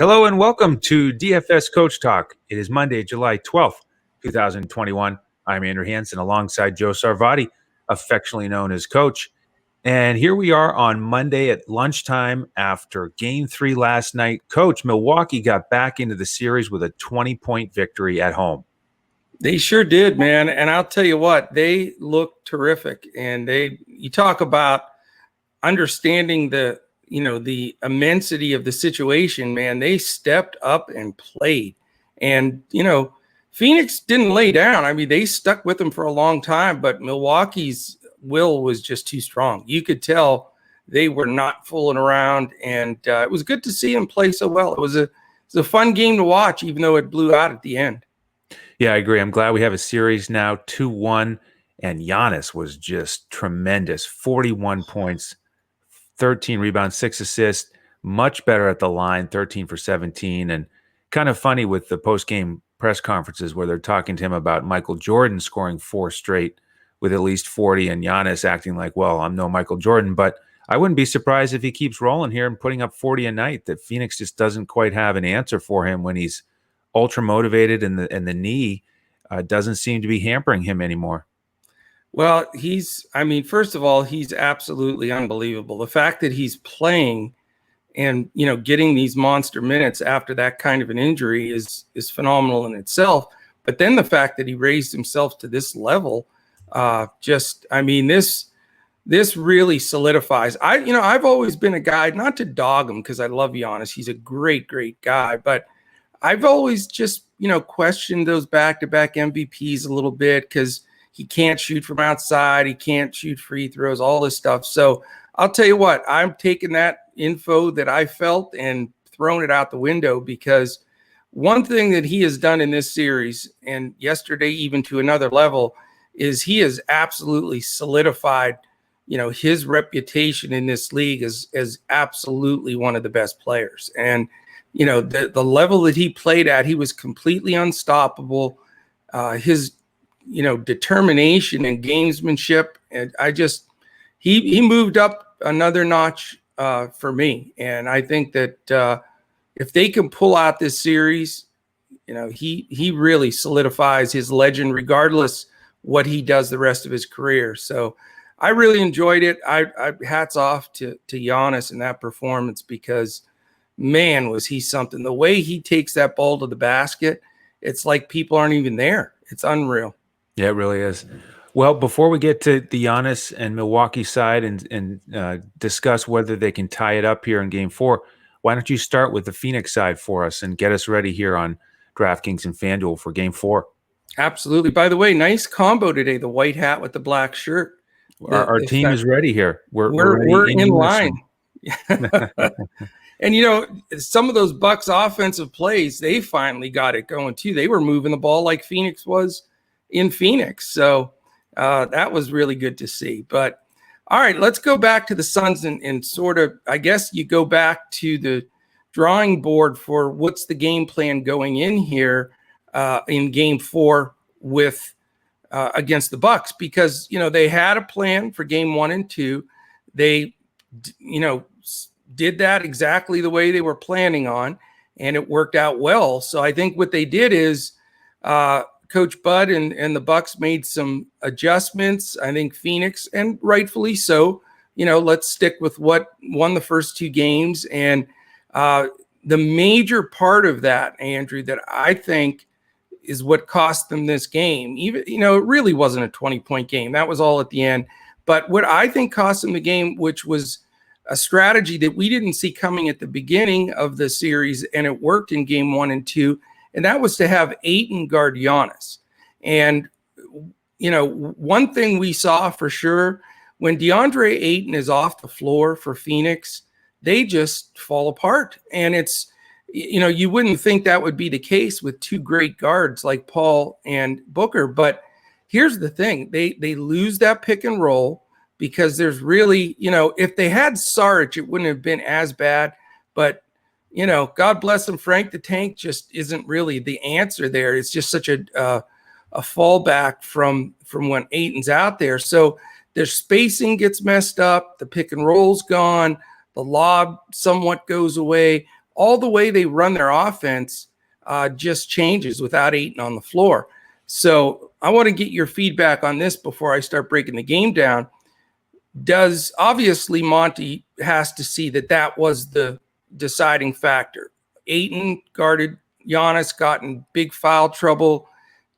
Hello and welcome to DFS Coach Talk. It is Monday, July 12th, 2021. I'm Andrew Hansen alongside Joe Sarvati, affectionately known as Coach. And here we are on Monday at lunchtime after Game 3 last night. Coach, Milwaukee got back into the series with a 20-point victory at home. They sure did, man. And I'll tell you what, they look terrific. And you talk about understanding the immensity of the situation, man. They stepped up and played. And, Phoenix didn't lay down. I mean, they stuck with them for a long time, but Milwaukee's will was just too strong. You could tell they were not fooling around, and it was good to see them play so well. It was a fun game to watch, even though it blew out at the end. Yeah, I agree. I'm glad we have a series now, 2-1, and Giannis was just tremendous. 41 points, 13 rebounds, 6 assists, much better at the line, 13 for 17. And kind of funny with the post-game press conferences where they're talking to him about Michael Jordan scoring 4 straight with at least 40 and Giannis acting like, well, I'm no Michael Jordan. But I wouldn't be surprised if he keeps rolling here and putting up 40 a night, that Phoenix just doesn't quite have an answer for him when he's ultra motivated and the knee doesn't seem to be hampering him anymore. Well, first of all, he's absolutely unbelievable. The fact that he's playing and, getting these monster minutes after that kind of an injury is phenomenal in itself. But then the fact that he raised himself to this level, this really solidifies. I've always been a guy, not to dog him because I love Giannis. He's a great, great guy. But I've always just, questioned those back-to-back MVPs a little bit because he can't shoot from outside. He can't shoot free throws, all this stuff. So I'll tell you what, I'm taking that info that I felt and throwing it out the window, because one thing that he has done in this series, and yesterday even to another level, is he has absolutely solidified, his reputation in this league as absolutely one of the best players. And, the level that he played at, he was completely unstoppable. His determination and gamesmanship, and he moved up another notch for me. And I think that if they can pull out this series, he really solidifies his legend, regardless what he does the rest of his career. So I really enjoyed it. I hats off to Giannis in that performance, because man, was he something. The way he takes that ball to the basket, it's like people aren't even there. It's unreal. Yeah, it really is. Well, before we get to the Giannis and Milwaukee side and discuss whether they can tie it up here in Game 4, why don't you start with the Phoenix side for us and get us ready here on DraftKings and FanDuel for Game 4? Absolutely. By the way, nice combo today, the white hat with the black shirt. Our team is ready here. We're in line. And, some of those Bucks offensive plays, they finally got it going too. They were moving the ball like Phoenix was in Phoenix. So that was really good to see. But all right, let's go back to the Suns and sort of, I guess you go back to the drawing board for what's the game plan going in here in Game 4 with against the Bucks, because, they had a plan for Game 1 and 2. They, did that exactly the way they were planning on, and it worked out well. So I think what they did is Coach Bud and the Bucks made some adjustments. I think Phoenix, and rightfully so, let's stick with what won the first 2 games. And the major part of that, Andrew, that I think is what cost them this game. Even, it really wasn't a 20-point game. That was all at the end. But what I think cost them the game, which was a strategy that we didn't see coming at the beginning of the series, and it worked in Game 1 and 2, and that was to have Ayton guard Giannis. And, one thing we saw for sure, when DeAndre Ayton is off the floor for Phoenix, they just fall apart. And it's, you wouldn't think that would be the case with 2 great guards like Paul and Booker. But here's the thing, they lose that pick and roll, because there's really, if they had Saric, it wouldn't have been as bad. But, God bless him, Frank the Tank just isn't really the answer there. It's just such a fallback from when Ayton's out there. So their spacing gets messed up. The pick and roll's gone. The lob somewhat goes away. all the way they run their offense just changes without Ayton on the floor. So I want to get your feedback on this before I start breaking the game down. Obviously Monty has to see that was the deciding factor. Ayton guarded Giannis, got in big foul trouble,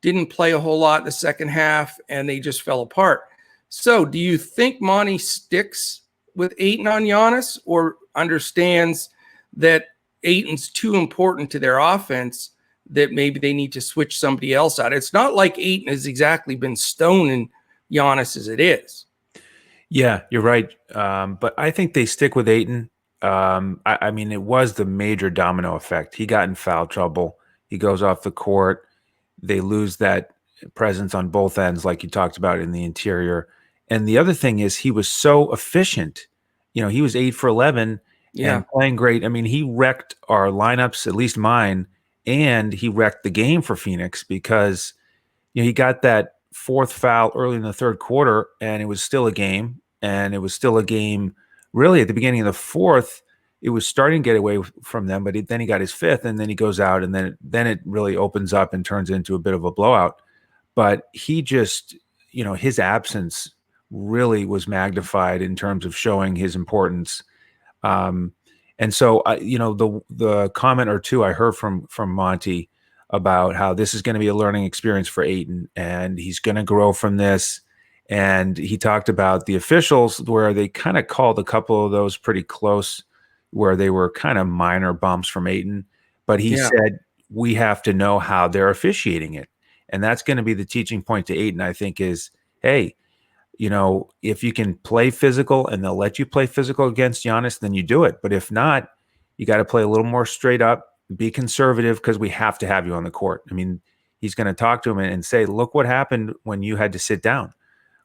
didn't play a whole lot in the second half, and they just fell apart. So do you think Monty sticks with Ayton on Giannis, or understands that Ayton's too important to their offense, that maybe they need to switch somebody else out? It's not like Ayton has exactly been stoning Giannis as it is. Yeah, you're right. But I think they stick with Ayton. I mean, it was the major domino effect. He got in foul trouble. He goes off the court. They lose that presence on both ends, like you talked about in the interior. And the other thing is he was so efficient. He was 8 for 11 and playing great. I mean, he wrecked our lineups, at least mine, and he wrecked the game for Phoenix because he got that fourth foul early in the third quarter, and it was still a game. And it was still a game really at the beginning of the fourth. It was starting to get away from them, but then he got his fifth, and then he goes out, and then it really opens up and turns into a bit of a blowout. But he just, his absence really was magnified in terms of showing his importance. And so, the comment or two I heard from Monty about how this is going to be a learning experience for Ayton, and he's going to grow from this. And he talked about the officials where they kind of called a couple of those pretty close, where they were kind of minor bumps from Ayton. But he said, we have to know how they're officiating it. And that's going to be the teaching point to Ayton, I think, is, hey, if you can play physical and they'll let you play physical against Giannis, then you do it. But if not, you got to play a little more straight up, be conservative, because we have to have you on the court. I mean, he's going to talk to him and say, look what happened when you had to sit down.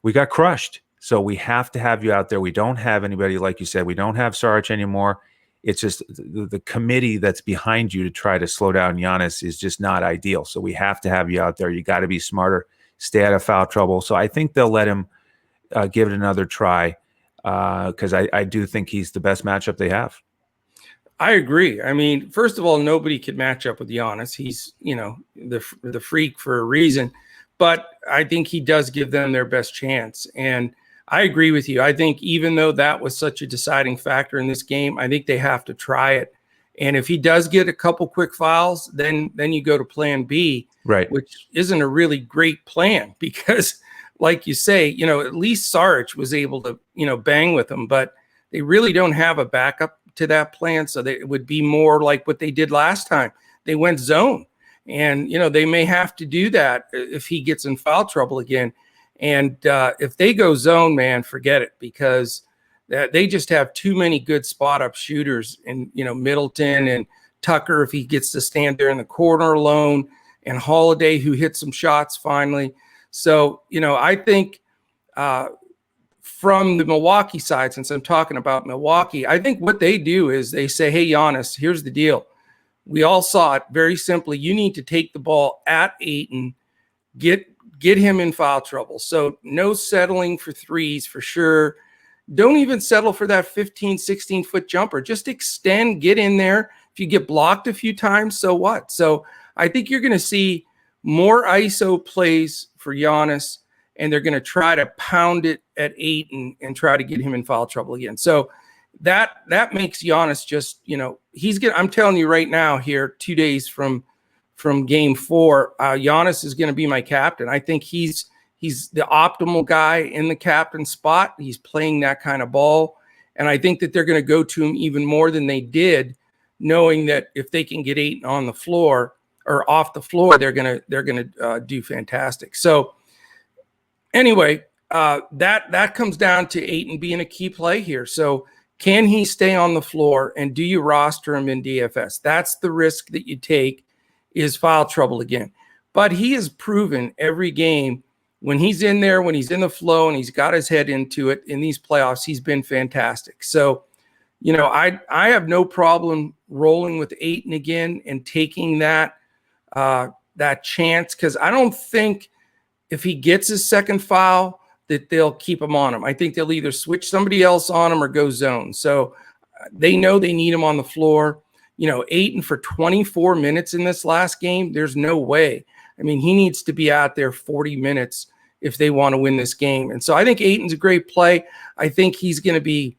We got crushed. So we have to have you out there. We don't have anybody, like you said, we don't have Saric anymore. It's just the committee that's behind you to try to slow down Giannis is just not ideal. So we have to have you out there. You got to be smarter, stay out of foul trouble. So I think they'll let him give it another try, because I do think he's the best matchup they have. I agree. I mean, first of all, nobody could match up with Giannis. He's, the freak for a reason. But I think he does give them their best chance. And I agree with you. I think even though that was such a deciding factor in this game, I think they have to try it. And if he does get a couple quick fouls, then you go to plan B, right? Which isn't a really great plan because, like you say, at least Saric was able to, bang with him, but they really don't have a backup to that plan. So it would be more like what they did last time. They went zone. And, they may have to do that if he gets in foul trouble again. And if they go zone, man, forget it, because they just have too many good spot up shooters in, Middleton and Tucker, if he gets to stand there in the corner alone, and Holiday, who hit some shots finally. So, I think from the Milwaukee side, since I'm talking about Milwaukee, I think what they do is they say, hey, Giannis, here's the deal. We all saw it very simply. You need to take the ball at Ayton, get him in foul trouble. So no settling for threes for sure. Don't even settle for that 15, 16-foot jumper. Just extend, get in there. If you get blocked a few times, so what? So I think you're going to see more ISO plays for Giannis, and they're going to try to pound it at Ayton and try to get him in foul trouble again. So that makes Giannis just, I'm telling you right now here, 2 days from game 4, Giannis is going to be my captain. I think he's the optimal guy in the captain spot. He's playing that kind of ball. And I think that they're going to go to him even more than they did, knowing that if they can get Ayton on the floor or off the floor, they're going to do fantastic. So anyway, that comes down to Ayton being a key play here. So can he stay on the floor, and do you roster him in DFS? That's the risk that you take, is foul trouble again. But he has proven every game when he's in there, when he's in the flow and he's got his head into it in these playoffs, he's been fantastic. So, I have no problem rolling with Ayton again and taking that chance, because I don't think if he gets his second foul that they'll keep him on him. I think they'll either switch somebody else on him or go zone. So they know they need him on the floor. Ayton for 24 minutes in this last game, there's no way. I mean, he needs to be out there 40 minutes if they want to win this game. And so I think Ayton's a great play. I think he's going to be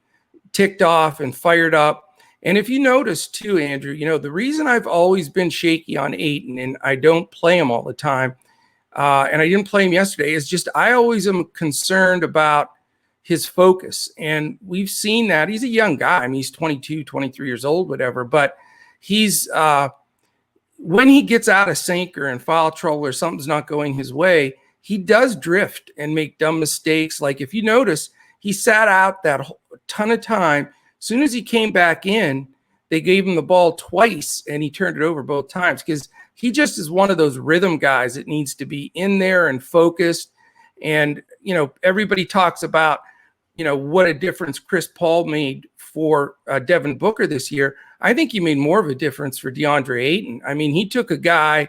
ticked off and fired up. And if you notice too, Andrew, the reason I've always been shaky on Ayton and I don't play him all the time, and I didn't play him yesterday, is just I always am concerned about his focus. And we've seen that. He's a young guy. I mean, he's 22, 23 years old, whatever. But he's when he gets out of sync or in foul trouble or something's not going his way, he does drift and make dumb mistakes. Like if you notice, he sat out that ton of time. As soon as he came back in, they gave him the ball twice and he turned it over both times because he just is one of those rhythm guys that needs to be in there and focused. And, everybody talks about, what a difference Chris Paul made for Devin Booker this year. I think he made more of a difference for DeAndre Ayton. I mean, he took a guy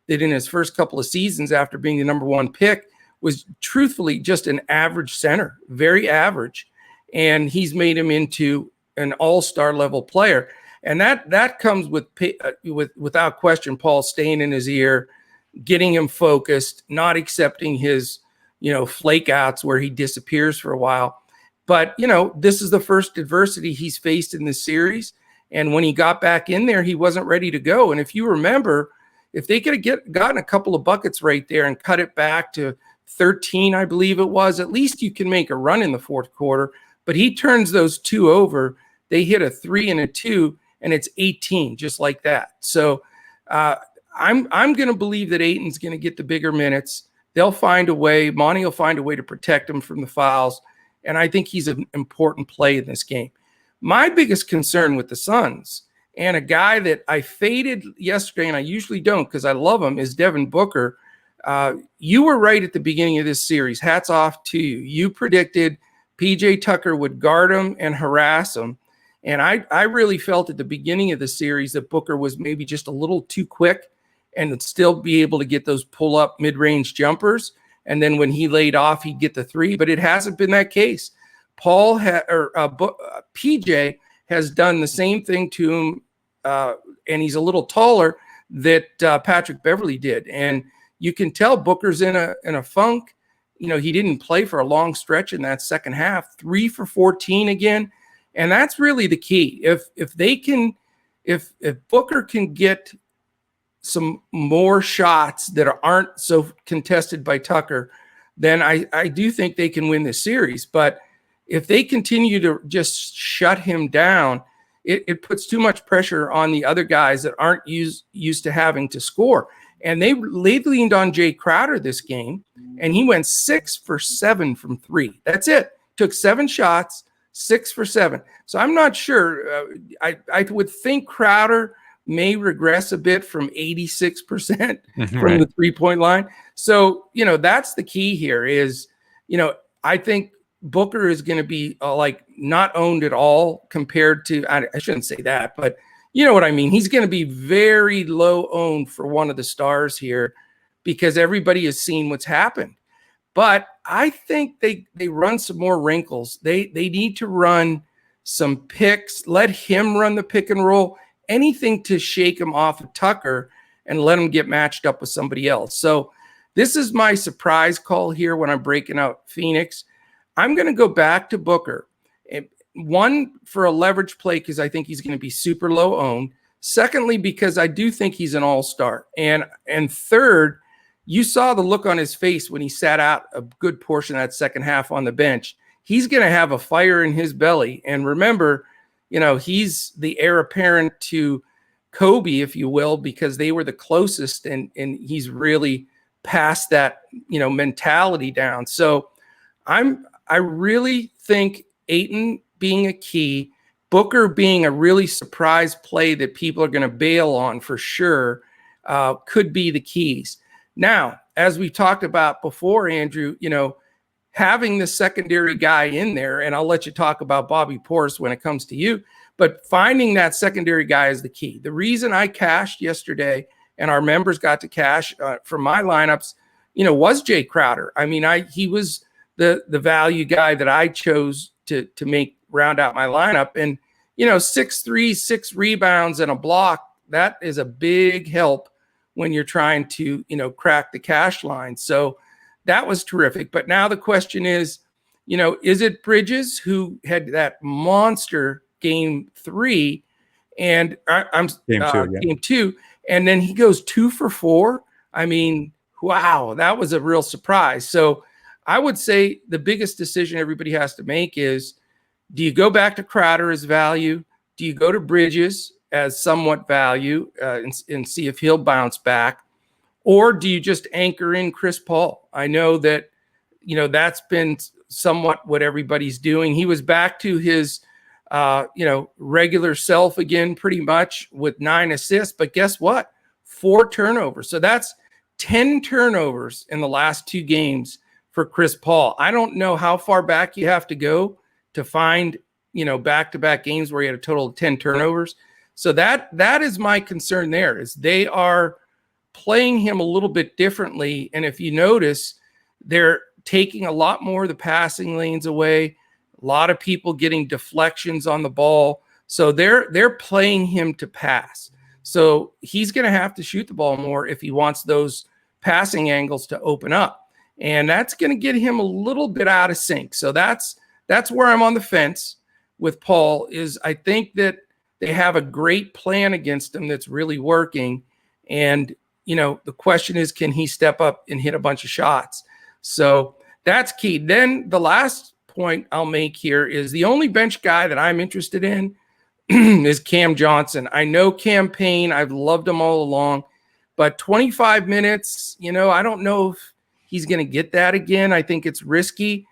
that in his first couple of seasons after being the number one pick was truthfully just an average center, very average. And he's made him into an all-star level player. And that comes without question, Paul staying in his ear, getting him focused, not accepting his, flake outs where he disappears for a while. But, this is the first adversity he's faced in this series. And when he got back in there, he wasn't ready to go. And if you remember, if they could have gotten a couple of buckets right there and cut it back to 13, I believe it was, at least you can make a run in the fourth quarter. But he turns those two over. They hit a 3 and a 2, and it's 18, just like that. So I'm going to believe that Ayton's going to get the bigger minutes. They'll find a way. Monty will find a way to protect him from the fouls. And I think he's an important play in this game. My biggest concern with the Suns, and a guy that I faded yesterday, and I usually don't because I love him, is Devin Booker. You were right at the beginning of this series. Hats off to you. You predicted PJ Tucker would guard him and harass him. And I really felt at the beginning of the series that Booker was maybe just a little too quick and would still be able to get those pull-up mid-range jumpers. And then when he laid off, he'd get the three. But it hasn't been that case. PJ has done the same thing to him, and he's a little taller, that Patrick Beverley did. And you can tell Booker's in a funk. He didn't play for a long stretch in that second half. 3 for 14 again. And that's really the key. If Booker can get some more shots that aren't so contested by Tucker, then I do think they can win this series. But if they continue to just shut him down, it puts too much pressure on the other guys that aren't used to having to score. And they leaned on Jay Crowder this game, and he went 6 for 7 from 3. That's it. Took 7 shots, 6 for 7. So I'm not sure. I would think Crowder may regress a bit from 86% from the three-point line. So, that's the key here is, I think Booker is going to be not owned at all compared to, I shouldn't say that, but you know what I mean? He's going to be very low owned for one of the stars here because everybody has seen what's happened. But I think they run some more wrinkles. They need to run some picks, let him run the pick and roll, anything to shake him off of Tucker and let him get matched up with somebody else. So this is my surprise call here when I'm breaking out Phoenix. I'm going to go back to Booker. One, for a leverage play because I think he's going to be super low owned. Secondly, because I do think he's an all-star. And third, you saw the look on his face when he sat out a good portion of that second half on the bench. He's going to have a fire in his belly. And remember, he's the heir apparent to Kobe, if you will, because they were the closest, and he's really passed that, mentality down. So I really think Ayton being a key, Booker being a really surprise play that people are going to bail on for sure, could be the keys. Now, as we talked about before, Andrew, having the secondary guy in there, and I'll let you talk about Bobby Portis when it comes to you, but finding that secondary guy is the key. The reason I cashed yesterday and our members got to cash from my lineups, was Jay Crowder. I mean, he was the value guy that I chose to round out my lineup. And, 6'3", 6 rebounds and a block, that is a big help when you're trying to, crack the cash line. So that was terrific. But now the question is, is it Bridges, who had that monster game 3 and game 2, and then he goes 2 for 4? I mean, wow, that was a real surprise. So I would say the biggest decision everybody has to make is, do you go back to Crowder as value? Do you go to Bridges as somewhat value and see if he'll bounce back? Or do you just anchor in Chris Paul? I know that, that's been somewhat what everybody's doing. He was back to his, regular self again, pretty much, with 9 assists. But guess what? 4 turnovers. So that's 10 turnovers in the last 2 games for Chris Paul. I don't know how far back you have to go to find, back-to-back games where he had a total of 10 turnovers. So that is my concern there, is they are playing him a little bit differently. And if you notice, they're taking a lot more of the passing lanes away, a lot of people getting deflections on the ball. So they're playing him to pass. So he's going to have to shoot the ball more if he wants those passing angles to open up. And that's going to get him a little bit out of sync. So that's where I'm on the fence with Paul. Is I think that they have a great plan against him that's really working. And, the question is, can he step up and hit a bunch of shots? So that's key. Then the last point I'll make here is the only bench guy that I'm interested in is Cam Johnson. I know Cam Payne. I've loved him all along. But 25 minutes, I don't know if he's going to get that again. I think it's risky.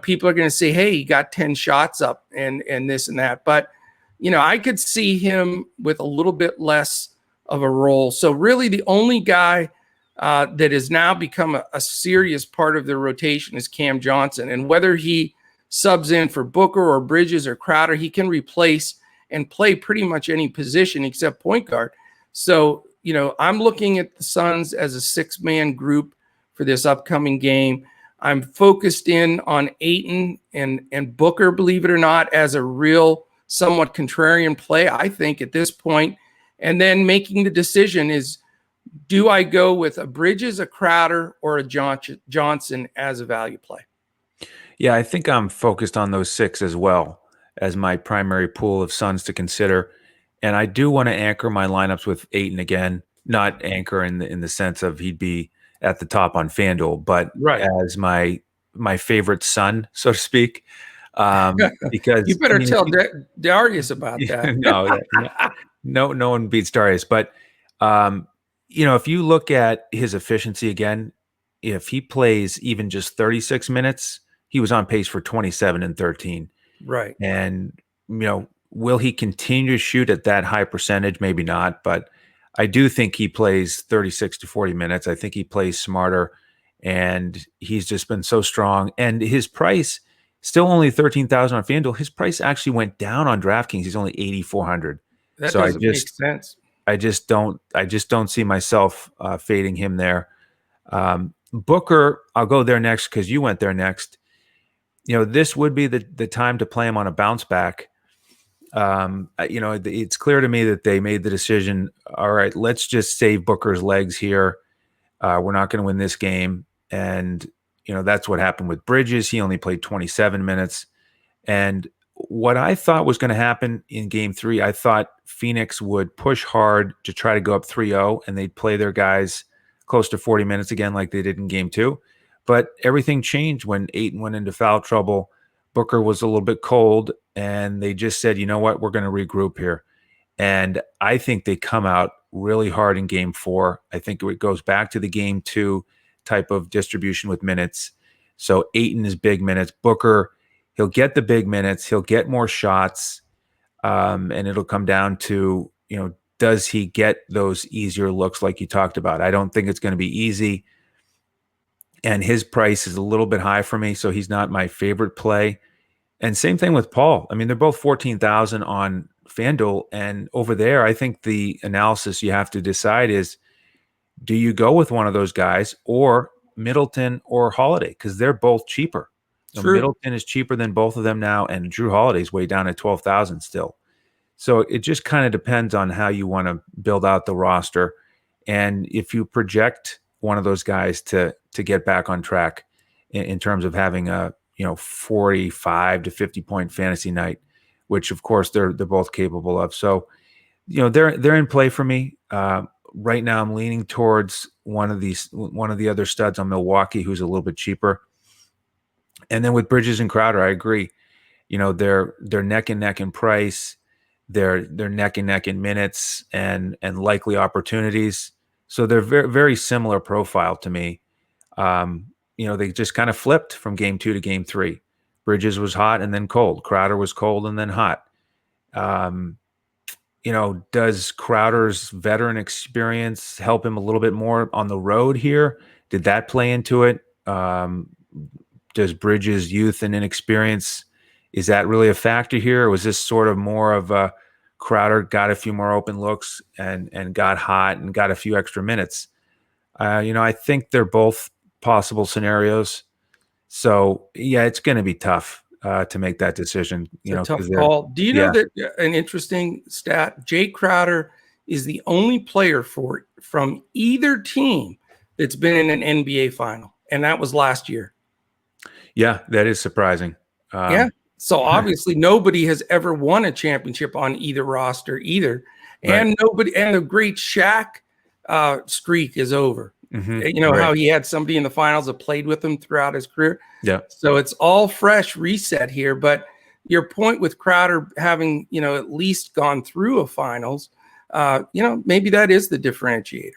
People are going to say, hey, he got 10 shots up and this and that. But, I could see him with a little bit less of a role. So really the only guy that has now become a serious part of their rotation is Cam Johnson. And whether he subs in for Booker or Bridges or Crowder, he can replace and play pretty much any position except point guard. So, I'm looking at the Suns as a 6-man group for this upcoming game. I'm focused in on Ayton and Booker, believe it or not, as a real somewhat contrarian play, I think, at this point. And then making the decision is, do I go with a Bridges, a Crowder, or a Johnson as a value play? Yeah, I think I'm focused on those 6 as well as my primary pool of Suns to consider. And I do want to anchor my lineups with Ayton again, not anchor in the sense of he'd be at the top on FanDuel, but as my favorite son, so to speak. Because you better tell Darius about that. No one beats Darius. But if you look at his efficiency again, if he plays even just 36 minutes, he was on pace for 27 and 13. Right. And will he continue to shoot at that high percentage? Maybe not, but I do think he plays 36 to 40 minutes. I think he plays smarter, and he's just been so strong. And his price, still only 13,000 on FanDuel. His price actually went down on DraftKings. He's only 8,400. That doesn't make sense. I just don't see myself fading him there. Booker, I'll go there next because you went there next. This would be the time to play him on a bounce back. It's clear to me that they made the decision, all right, let's just save Booker's legs here. We're not going to win this game. And, that's what happened with Bridges. He only played 27 minutes. And what I thought was going to happen in game 3, I thought Phoenix would push hard to try to go up 3-0, and they'd play their guys close to 40 minutes again like they did in game 2. But everything changed when Ayton went into foul trouble. Booker was a little bit cold, and they just said, you know what, we're going to regroup here. And I think they come out really hard in game 4. I think it goes back to the game 2 type of distribution with minutes. So Ayton is big minutes. Booker, he'll get the big minutes. He'll get more shots. And it'll come down to, does he get those easier looks like you talked about? I don't think it's going to be easy. And his price is a little bit high for me, so he's not my favorite play. And same thing with Paul. I mean, they're both 14,000 on FanDuel. And over there, I think the analysis you have to decide is, do you go with one of those guys or Middleton or Holiday? Because they're both cheaper. Middleton is cheaper than both of them now, and Drew Holiday's way down at 12,000 still. So it just kind of depends on how you want to build out the roster. And if you project one of those guys to get back on track in terms of having a 45 to 50 point fantasy night, which of course they're both capable of. So they're in play for me. Right now, I'm leaning towards one of the other studs on Milwaukee, who's a little bit cheaper. And then with Bridges and Crowder, I agree. They're neck and neck in price. They're neck and neck in minutes and likely opportunities. So they're very, very similar profile to me. They just kind of flipped from game 2 to game 3. Bridges was hot and then cold. Crowder was cold and then hot. Does Crowder's veteran experience help him a little bit more on the road here? Did that play into it? Does Bridges' youth and inexperience, is that really a factor here? Or was this sort of more of a Crowder got a few more open looks and got hot and got a few extra minutes? I think they're both possible scenarios. So, yeah, it's going to be tough to make that decision. It's a tough call. Do you know that an interesting stat? Jay Crowder is the only player from either team that's been in an NBA final, and that was last year. Yeah, that is surprising. So obviously nobody has ever won a championship on either roster either, and the great Shaq streak is over. How he had somebody in the finals that played with him throughout his career. Yeah. So it's all fresh reset here. But your point with Crowder having, at least gone through a finals, maybe that is the differentiator.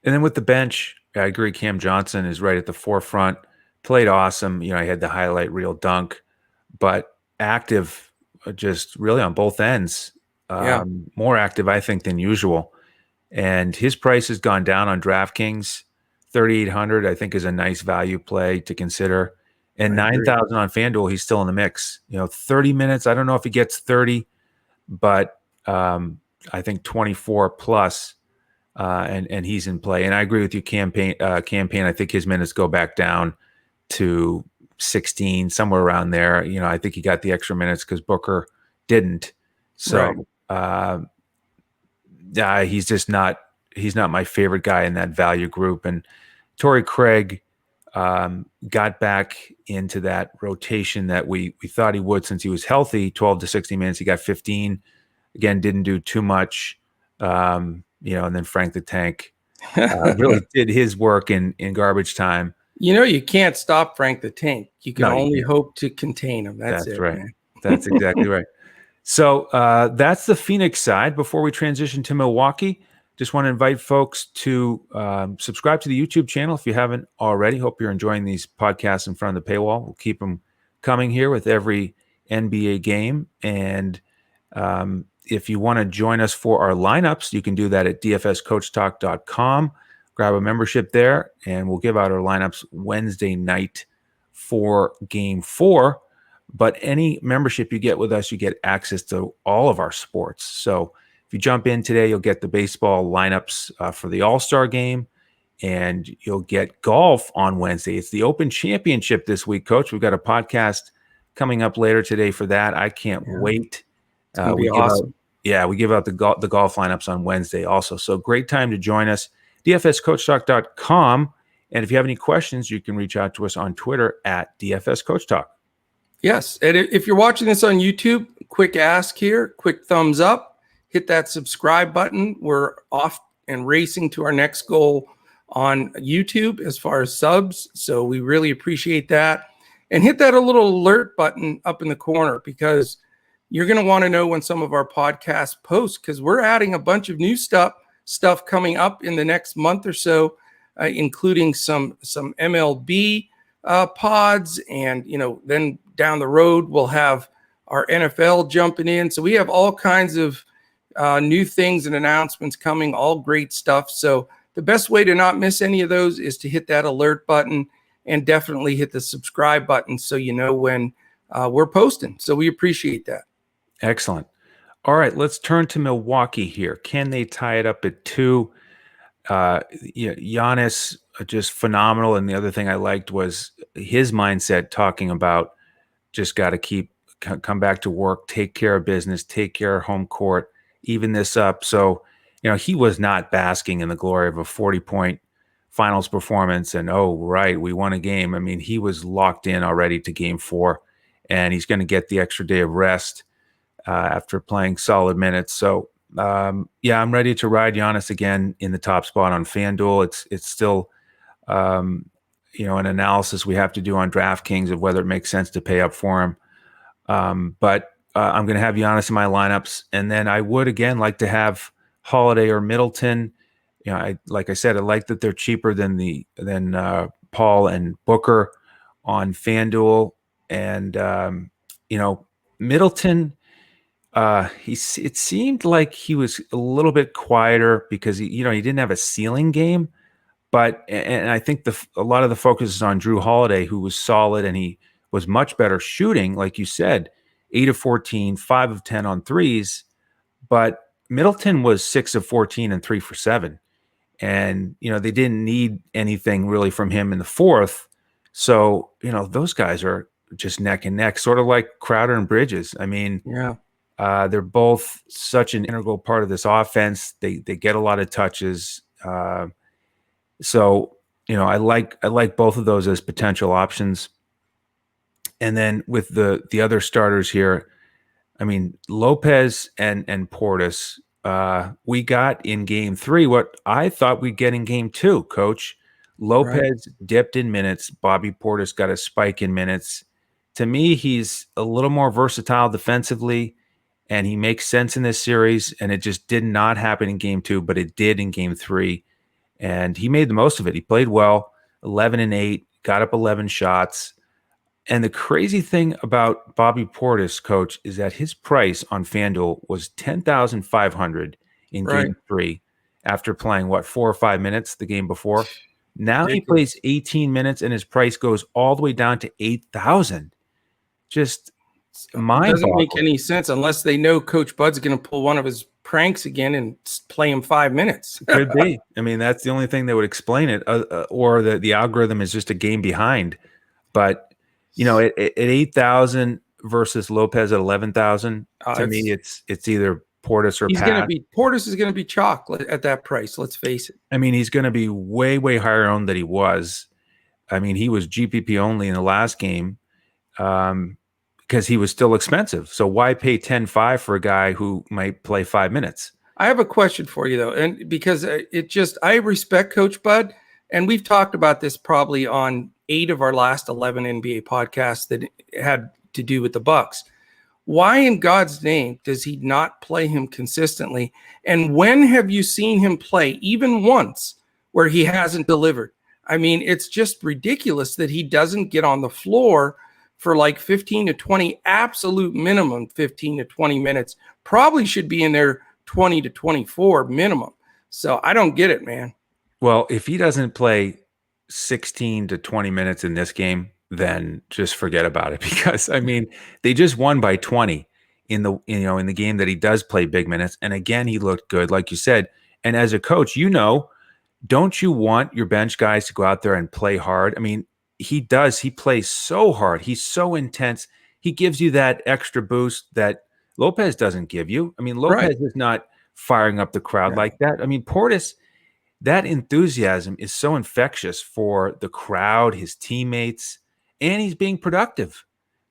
And then with the bench, I agree. Cam Johnson is right at the forefront. Played awesome. I had the highlight reel dunk, but active just really on both ends. More active, I think, than usual. And his price has gone down on DraftKings. 3,800, I think, is a nice value play to consider. And 9,000 on FanDuel, he's still in the mix. 30 minutes. I don't know if he gets 30, but I think 24 plus, and he's in play. And I agree with you, campaign. I think his minutes go back down to 16, somewhere around there. I think he got the extra minutes because Booker didn't. So. He's just not. He's not my favorite guy in that value group. And Tori Craig got back into that rotation that we thought he would since he was healthy. 12 to 60 minutes. He got 15. Again, didn't do too much. And then Frank the Tank really did his work in garbage time. You can't stop Frank the Tank. You can only hope to contain him. That's it, right. Man. That's exactly right. So that's the Phoenix side. Before we transition to Milwaukee, just want to invite folks to subscribe to the YouTube channel if you haven't already. Hope you're enjoying these podcasts in front of the paywall. We'll keep them coming here with every NBA game. And if you want to join us for our lineups, you can do that at dfscoachtalk.com. Grab a membership there, and we'll give out our lineups Wednesday night for Game 4. But any membership you get with us, you get access to all of our sports. So if you jump in today, you'll get the baseball lineups for the All-Star game, and you'll get golf on Wednesday. It's the Open Championship this week, Coach. We've got a podcast coming up later today for that. I can't wait. It's going to be awesome. We give out the golf lineups on Wednesday also. So great time to join us. DFSCoachTalk.com. And if you have any questions, you can reach out to us on Twitter at DFSCoachTalk. Yes. And if you're watching this on YouTube, quick ask here, quick thumbs up, hit that subscribe button. We're off and racing to our next goal on YouTube as far as subs. So we really appreciate that. And hit that little alert button up in the corner, because you're going to want to know when some of our podcasts post, because we're adding a bunch of new stuff coming up in the next month or so, including some MLB pods, and then down the road we'll have our NFL jumping in. So we have all kinds of new things and announcements coming, all great stuff. So the best way to not miss any of those is to hit that alert button, and definitely hit the subscribe button so you know when we're posting. So we appreciate that. Excellent. All right, let's turn to Milwaukee here. Can they tie it up at 2? Giannis, just phenomenal. And the other thing I liked was his mindset, talking about just got to keep come back to work, take care of business, take care of home court, even this up. So, he was not basking in the glory of a 40-point finals performance and, oh, right, we won a game. I mean, he was locked in already to game 4, and he's going to get the extra day of rest after playing solid minutes. So, yeah, I'm ready to ride Giannis again in the top spot on FanDuel. It's still, an analysis we have to do on DraftKings of whether it makes sense to pay up for him. But I'm going to have Giannis in my lineups, and then I would again like to have Holiday or Middleton. Like I said, I like that they're cheaper than Paul and Booker on FanDuel, and Middleton. It seemed like he was a little bit quieter because he didn't have a ceiling game, and I think a lot of the focus is on Drew Holiday, who was solid and he was much better shooting, like you said, 8 of 14, 5 of 10 on threes, but Middleton was 6 of 14 and 3 for 7, and they didn't need anything really from him in the fourth, so those guys are just neck and neck, sort of like Crowder and Bridges. I mean, Yeah. They're both such an integral part of this offense. They get a lot of touches. So I like both of those as potential options. And then with the other starters here, I mean, Lopez and Portis, we got in game 3 what I thought we'd get in game 2, Coach. Lopez dipped in minutes. Bobby Portis got a spike in minutes. To me, he's a little more versatile defensively, and he makes sense in this series, and it just did not happen in game 2, but it did in game 3, and he made the most of it. He played well, 11 and 8, got up 11 shots, and the crazy thing about Bobby Portis, Coach, is that his price on FanDuel was $10,500 in game 3 after playing, 4 or 5 minutes the game before. Now he plays 18 minutes, and his price goes all the way down to $8,000. Just mind-boggling. Doesn't make any sense unless they know Coach Bud's going to pull one of his pranks again and play him 5 minutes. Could be. I mean, that's the only thing that would explain it, or the algorithm is just a game behind. But at 8,000 versus Lopez at 11,000, to me, it's either Portis or Pat. Portis is going to be chalk at that price. Let's face it. I mean, he's going to be way, way higher owned than he was. I mean, he was GPP only in the last game. Because he was still expensive. So why pay 10.5 for a guy who might play 5 minutes? I have a question for you, though, and because I respect Coach Bud, and we've talked about this probably on 8 of our last 11 NBA podcasts that had to do with the Bucks. Why in God's name does he not play him consistently? And when have you seen him play even once where he hasn't delivered? I mean, it's just ridiculous that he doesn't get on the floor for like 15 to 20, absolute minimum 15 to 20 minutes. Probably should be in there 20 to 24 minimum. So I don't get it, man. Well, if he doesn't play 16 to 20 minutes in this game, then just forget about it, because I mean, they just won by 20 in the game that he does play big minutes. And again, he looked good, like you said. And as a coach, don't you want your bench guys to go out there and play hard? I mean, he does. He plays so hard. He's so intense. He gives you that extra boost that Lopez doesn't give you. I mean, Lopez is not firing up the crowd like that. I mean, Portis, that enthusiasm is so infectious for the crowd, his teammates, and he's being productive.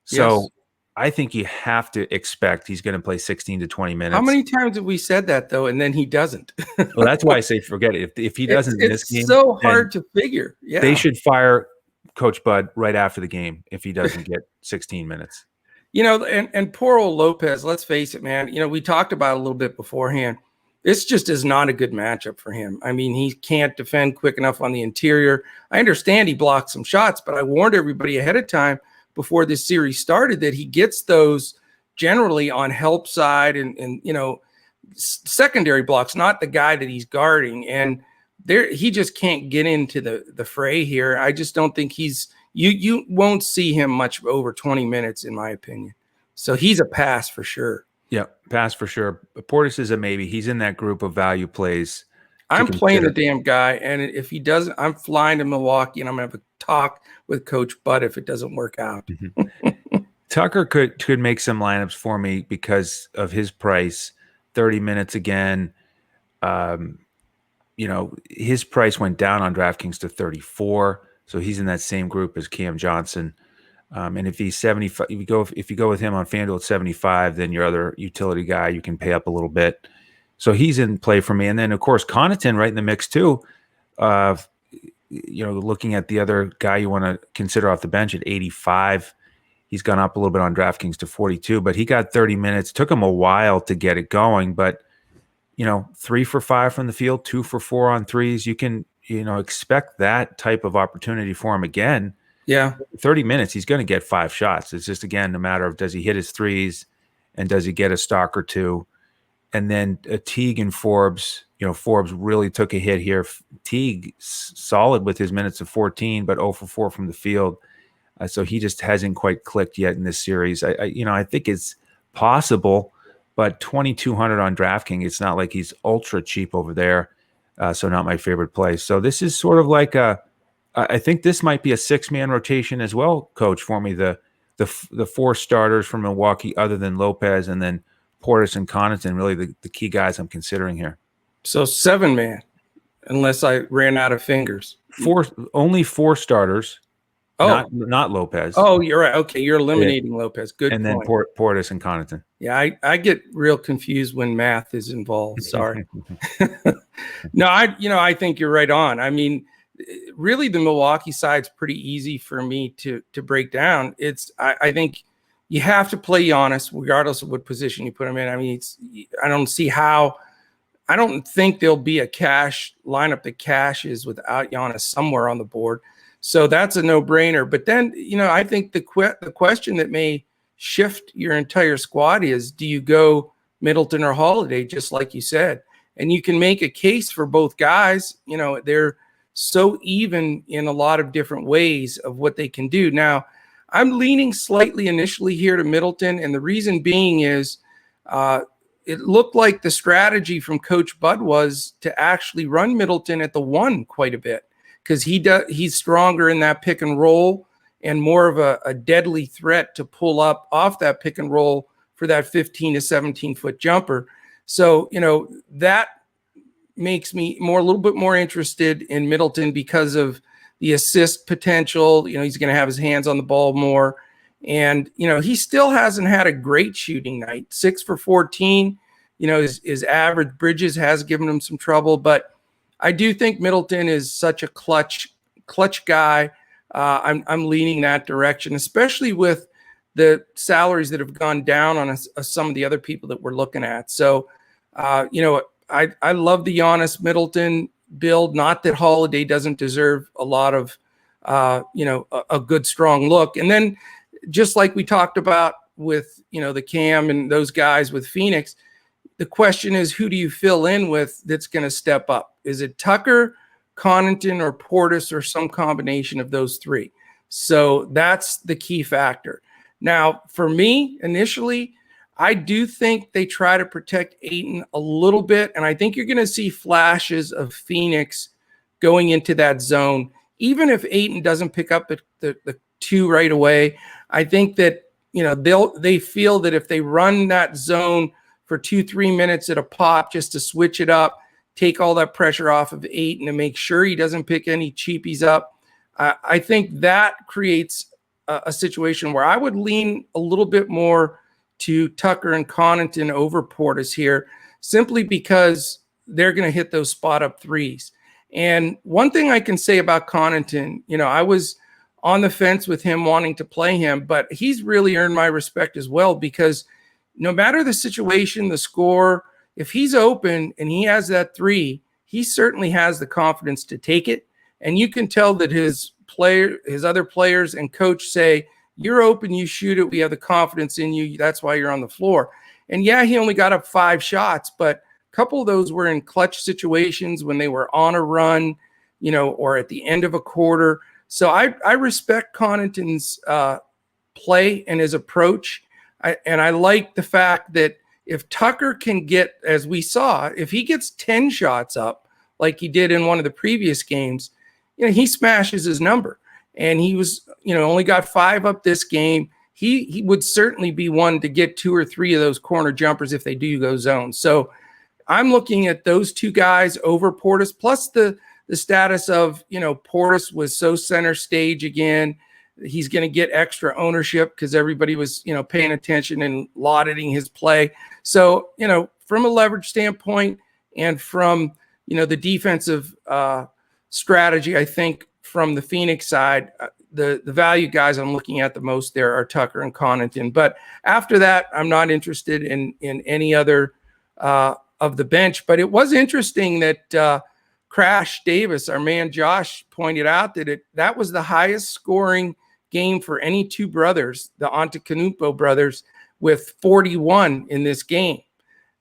So I think you have to expect he's going to play 16 to 20 minutes. How many times have we said that, though, and then he doesn't? Well, that's why I say forget it. If he doesn't in this game, it's so hard to figure. Yeah, they should fire Coach Bud right after the game if he doesn't get 16 minutes. And poor old Lopez, let's face it, man. We talked about it a little bit beforehand. This just is not a good matchup for him. I mean, he can't defend quick enough on the interior. I understand he blocked some shots, but I warned everybody ahead of time before this series started that he gets those generally on help side and secondary blocks, not the guy that he's guarding. And he just can't get into the fray here. I just don't think you won't see him much over 20 minutes, in my opinion. So he's a pass for sure. Yeah, pass for sure. Portis is a maybe. He's in that group of value plays. I'm playing the damn guy, and if he doesn't, I'm flying to Milwaukee, and I'm going to have a talk with Coach Bud if it doesn't work out. Tucker could make some lineups for me because of his price. 30 minutes again. His price went down on DraftKings to 34, so he's in that same group as Cam Johnson. And if he's 75, if you go with him on FanDuel at 75, then your other utility guy you can pay up a little bit. So he's in play for me. And then of course Connaughton right in the mix too. Looking at the other guy you want to consider off the bench at 85. He's gone up a little bit on DraftKings to 42, but he got 30 minutes. Took him a while to get it going, but 3 for 5 from the field, 2 for 4 on threes. You can, expect that type of opportunity for him again. Yeah. 30 minutes, he's going to get 5 shots. It's just, again, a matter of does he hit his threes and does he get a stock or two? And then Teague and Forbes, Forbes really took a hit here. Teague solid with his minutes of 14, but 0 for 4 from the field. So he just hasn't quite clicked yet in this series. I think it's possible, but 2,200 on DraftKings, it's not like he's ultra cheap over there. So not my favorite play. So this is sort of like I think this might be a 6-man rotation as well, Coach, for me. The 4 starters from Milwaukee, other than Lopez, and then Portis and Connaughton, really the key guys I'm considering here. So 7-man, unless I ran out of fingers. Only 4 starters. Oh, not Lopez. Oh, you're right. Okay, you're eliminating Lopez. Good and point. Then Portis and Connaughton. Yeah, I get real confused when math is involved. Sorry. No, I think you're right on. I mean, really, the Milwaukee side's pretty easy for me to break down. I think you have to play Giannis regardless of what position you put him in. I mean, I don't see how. I don't think there'll be a cash lineup that cashes without Giannis somewhere on the board. So that's a no-brainer. But then, I think the question that may shift your entire squad is, do you go Middleton or Holiday, just like you said? And you can make a case for both guys. They're so even in a lot of different ways of what they can do. Now, I'm leaning slightly initially here to Middleton, and the reason being is it looked like the strategy from Coach Bud was to actually run Middleton at the 1 quite a bit, because he's stronger in that pick and roll and more of a deadly threat to pull up off that pick and roll for that 15 to 17-foot jumper. So, that makes me a little bit more interested in Middleton because of the assist potential. He's going to have his hands on the ball more. And, he still hasn't had a great shooting night. 6 for 14, his average Bridges has given him some trouble, but I do think Middleton is such a clutch guy. I'm leaning that direction, especially with the salaries that have gone down on some of the other people that we're looking at. So, I love the Giannis Middleton build. Not that Holiday doesn't deserve a lot of, a good strong look. And then, just like we talked about with the Cam and those guys with Phoenix, the question is, who do you fill in with that's going to step up? Is it Tucker, Connaughton, or Portis, or some combination of those 3? So that's the key factor. Now, for me, initially, I do think they try to protect Ayton a little bit, and I think you're going to see flashes of Phoenix going into that zone. Even if Ayton doesn't pick up the 2 right away, I think that they feel that if they run that zone for 2-3 minutes at a pop just to switch it up, take all that pressure off of Ayton and make sure he doesn't pick any cheapies up, I think that creates a situation where I would lean a little bit more to Tucker and Connaughton over Portis here, simply because they're going to hit those spot-up threes. And one thing I can say about Connaughton, I was on the fence with him wanting to play him, but he's really earned my respect as well, because no matter the situation, the score, if he's open and he has that 3, he certainly has the confidence to take it. And you can tell that his other players and coach say, you're open, you shoot it. We have the confidence in you. That's why you're on the floor. And yeah, he only got up 5 shots, but a couple of those were in clutch situations when they were on a run, or at the end of a quarter. So I respect Connaughton's play and his approach. I like the fact that if Tucker can get, as we saw, if he gets 10 shots up like he did in one of the previous games, he smashes his number. And he was, only got 5 up this game. he would certainly be one to get 2 or 3 of those corner jumpers if they do go zone. So I'm looking at those two guys over Portis, plus the status of, Portis was so center stage again. He's going to get extra ownership because everybody was, paying attention and lauding his play. So, from a leverage standpoint and from, the defensive strategy, I think from the Phoenix side, the value guys I'm looking at the most there are Tucker and Connaughton. But after that, I'm not interested in any other of the bench. But it was interesting that Crash Davis, our man Josh, pointed out that that was the highest scoring game for any two brothers, the Antetokounmpo brothers, with 41 in this game.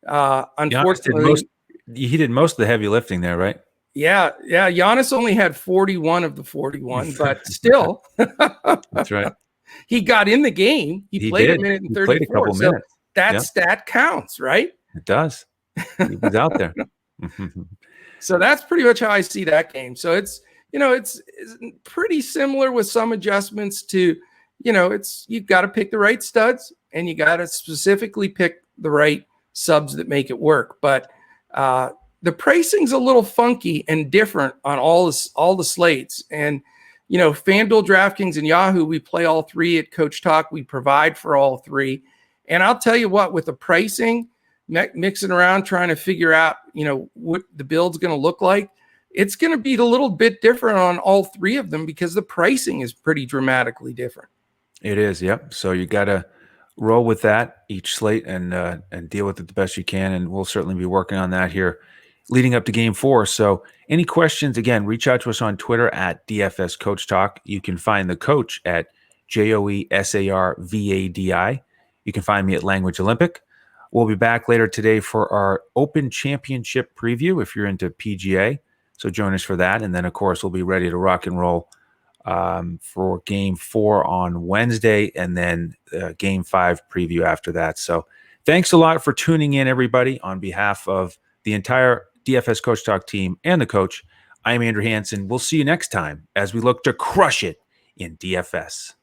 Unfortunately, he did most of the heavy lifting there, right? Yeah. Giannis only had 41 of the 41, but still, that's right. He got in the game. He played a minute and 34. Played a couple minutes. That stat counts, right? It does. He was out there. So that's pretty much how I see that game. So it's pretty similar with some adjustments to, you've got to pick the right studs and you got to specifically pick the right subs that make it work. But the pricing's a little funky and different on all the slates. And, FanDuel, DraftKings, and Yahoo, we play all three at Coach Talk. We provide for all three. And I'll tell you what, with the pricing, mixing around, trying to figure out, what the build's going to look like, it's going to be a little bit different on all three of them because the pricing is pretty dramatically different. It is, yep. So you got to roll with that each slate and deal with it the best you can. And we'll certainly be working on that here leading up to Game 4. So any questions, again, reach out to us on Twitter at DFS Coach Talk. You can find the coach at JOESARVADI. You can find me at Language Olympic. We'll be back later today for our Open Championship preview if you're into PGA. So join us for that. And then, of course, we'll be ready to rock and roll for Game 4 on Wednesday and then Game 5 preview after that. So thanks a lot for tuning in, everybody. On behalf of the entire DFS Coach Talk team and the coach, I'm Andrew Hansen. We'll see you next time as we look to crush it in DFS.